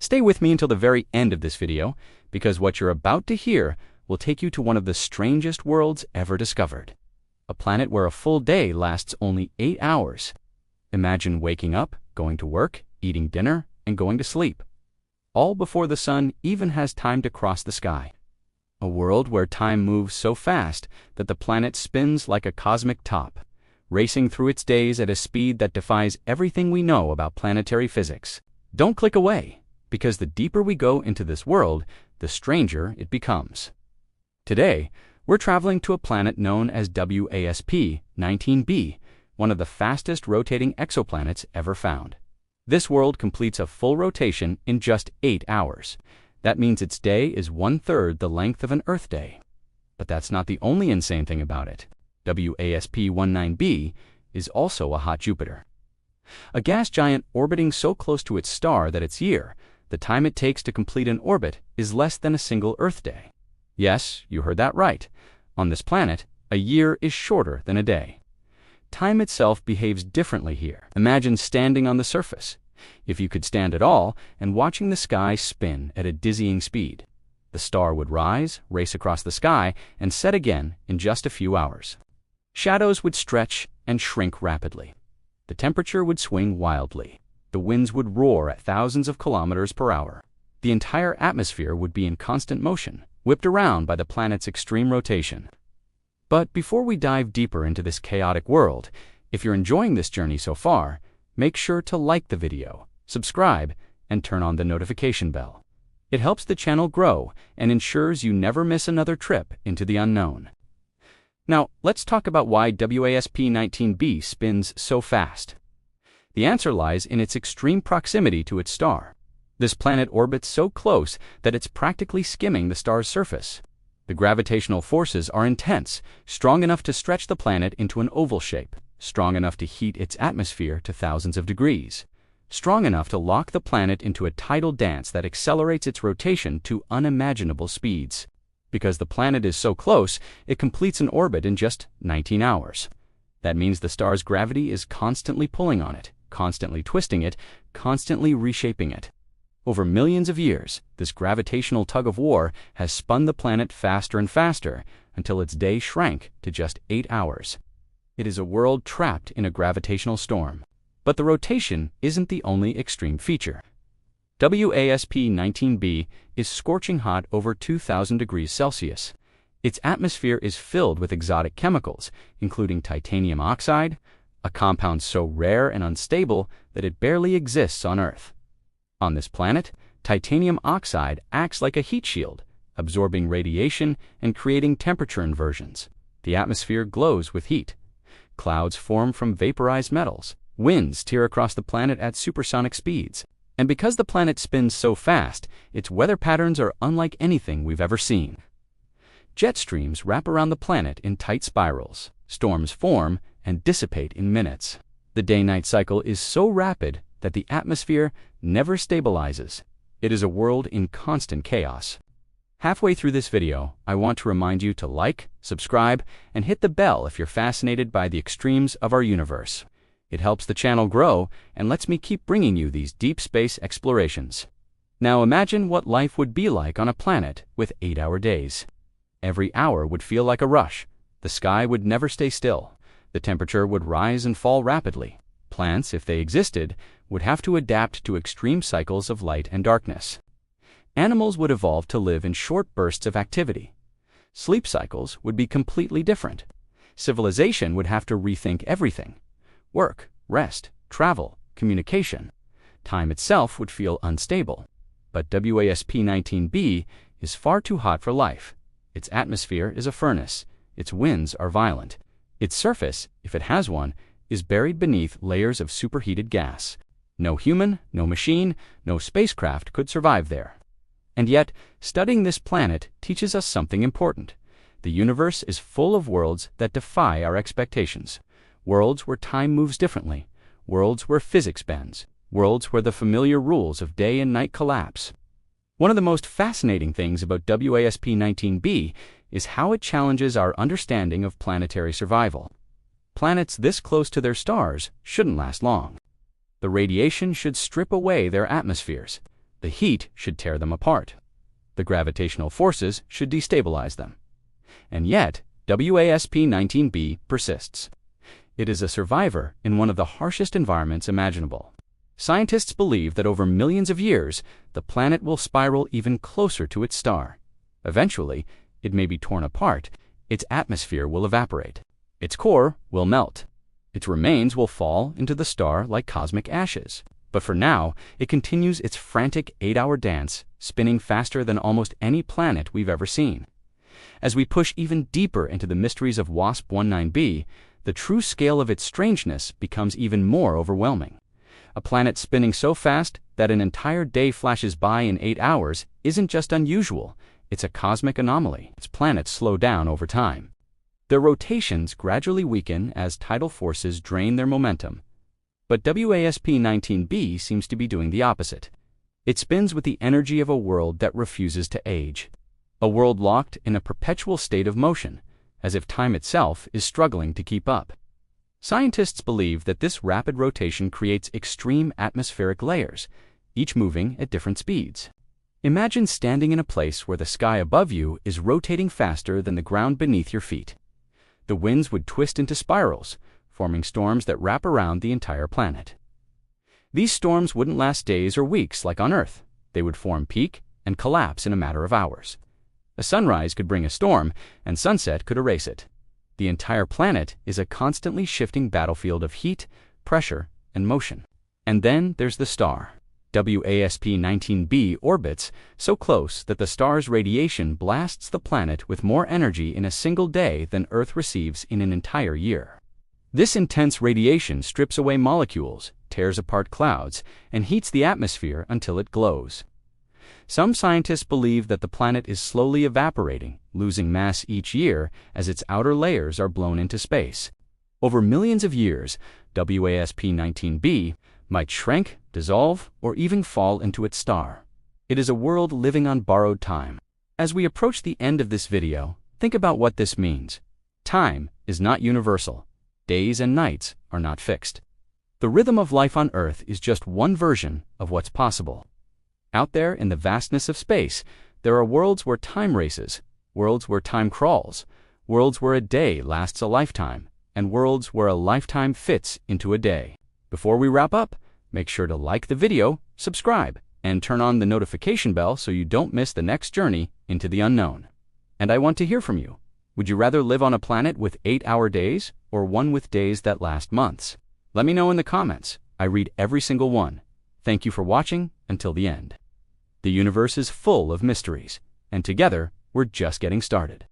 Stay with me until the very end of this video, because what you're about to hear will take you to one of the strangest worlds ever discovered. A planet where a full day lasts only 8 hours. Imagine waking up, going to work, eating dinner, and going to sleep, all before the sun even has time to cross the sky. A world where time moves so fast that the planet spins like a cosmic top, racing through its days at a speed that defies everything we know about planetary physics. Don't click away, because the deeper we go into this world, the stranger it becomes. Today, we're traveling to a planet known as WASP-19b, one of the fastest rotating exoplanets ever found. This world completes a full rotation in just 8 hours. That means its day is 1/3 the length of an Earth day. But that's not the only insane thing about it. WASP-19b is also a hot Jupiter. A gas giant orbiting so close to its star that its year, the time it takes to complete an orbit, is less than a single Earth day. Yes, you heard that right. On this planet, a year is shorter than a day. Time itself behaves differently here. Imagine standing on the surface, if you could stand at all, and watching the sky spin at a dizzying speed. The star would rise, race across the sky, and set again in just a few hours. Shadows would stretch and shrink rapidly. The temperature would swing wildly. The winds would roar at thousands of kilometers per hour. The entire atmosphere would be in constant motion, whipped around by the planet's extreme rotation. But before we dive deeper into this chaotic world, if you're enjoying this journey so far, make sure to like the video, subscribe, and turn on the notification bell. It helps the channel grow and ensures you never miss another trip into the unknown. Now, let's talk about why WASP-19b spins so fast. The answer lies in its extreme proximity to its star. This planet orbits so close that it's practically skimming the star's surface. The gravitational forces are intense, strong enough to stretch the planet into an oval shape, strong enough to heat its atmosphere to thousands of degrees, strong enough to lock the planet into a tidal dance that accelerates its rotation to unimaginable speeds. Because the planet is so close, it completes an orbit in just 19 hours. That means the star's gravity is constantly pulling on it, constantly twisting it, constantly reshaping it. Over millions of years, this gravitational tug-of-war has spun the planet faster and faster until its day shrank to just 8 hours. It is a world trapped in a gravitational storm. But the rotation isn't the only extreme feature. WASP-19b is scorching hot over 2,000 degrees Celsius. Its atmosphere is filled with exotic chemicals, including titanium oxide, a compound so rare and unstable that it barely exists on Earth. On this planet, titanium oxide acts like a heat shield, absorbing radiation and creating temperature inversions. The atmosphere glows with heat. Clouds form from vaporized metals. Winds tear across the planet at supersonic speeds. And because the planet spins so fast, its weather patterns are unlike anything we've ever seen. Jet streams wrap around the planet in tight spirals. Storms form and dissipate in minutes. The day-night cycle is so rapid that the atmosphere never stabilizes. It is a world in constant chaos. Halfway through this video, I want to remind you to like, subscribe, and hit the bell if you're fascinated by the extremes of our universe. It helps the channel grow and lets me keep bringing you these deep space explorations. Now imagine what life would be like on a planet with 8-hour days. Every hour would feel like a rush. The sky would never stay still. The temperature would rise and fall rapidly. Plants, if they existed, would have to adapt to extreme cycles of light and darkness. Animals would evolve to live in short bursts of activity. Sleep cycles would be completely different. Civilization would have to rethink everything. Work, rest, travel, communication. Time itself would feel unstable. But WASP-19b is far too hot for life. Its atmosphere is a furnace. Its winds are violent. Its surface, if it has one, is buried beneath layers of superheated gas. No human, no machine, no spacecraft could survive there. And yet, studying this planet teaches us something important. The universe is full of worlds that defy our expectations. Worlds where time moves differently. Worlds where physics bends. Worlds where the familiar rules of day and night collapse. One of the most fascinating things about WASP-19b is how it challenges our understanding of planetary survival. Planets this close to their stars shouldn't last long. The radiation should strip away their atmospheres. The heat should tear them apart. The gravitational forces should destabilize them. And yet, WASP-19b persists. It is a survivor in one of the harshest environments imaginable. Scientists believe that over millions of years, the planet will spiral even closer to its star. Eventually, it may be torn apart, its atmosphere will evaporate, its core will melt, its remains will fall into the star like cosmic ashes. But for now, it continues its frantic 8-hour dance, spinning faster than almost any planet we've ever seen. As we push even deeper into the mysteries of WASP-19b, the true scale of its strangeness becomes even more overwhelming. A planet spinning so fast that an entire day flashes by in 8 hours isn't just unusual, it's a cosmic anomaly. Its planets slow down over time. Their rotations gradually weaken as tidal forces drain their momentum. But WASP-19b seems to be doing the opposite. It spins with the energy of a world that refuses to age. A world locked in a perpetual state of motion, as if time itself is struggling to keep up. Scientists believe that this rapid rotation creates extreme atmospheric layers, each moving at different speeds. Imagine standing in a place where the sky above you is rotating faster than the ground beneath your feet. The winds would twist into spirals, forming storms that wrap around the entire planet. These storms wouldn't last days or weeks like on Earth. They would form peak and collapse in a matter of hours. A sunrise could bring a storm, and sunset could erase it. The entire planet is a constantly shifting battlefield of heat, pressure, and motion. And then there's the star. WASP-19b orbits so close that the star's radiation blasts the planet with more energy in a single day than Earth receives in an entire year. This intense radiation strips away molecules, tears apart clouds, and heats the atmosphere until it glows. Some scientists believe that the planet is slowly evaporating, losing mass each year as its outer layers are blown into space. Over millions of years, WASP-19b might shrink, dissolve, or even fall into its star. It is a world living on borrowed time. As we approach the end of this video, think about what this means. Time is not universal. Days and nights are not fixed. The rhythm of life on Earth is just one version of what's possible. Out there in the vastness of space, there are worlds where time races, worlds where time crawls, worlds where a day lasts a lifetime, and worlds where a lifetime fits into a day. Before we wrap up, make sure to like the video, subscribe, and turn on the notification bell so you don't miss the next journey into the unknown. And I want to hear from you. Would you rather live on a planet with 8-hour days or one with days that last months? Let me know in the comments. I read every single one. Thank you for watching until the end. The universe is full of mysteries, and together we're just getting started.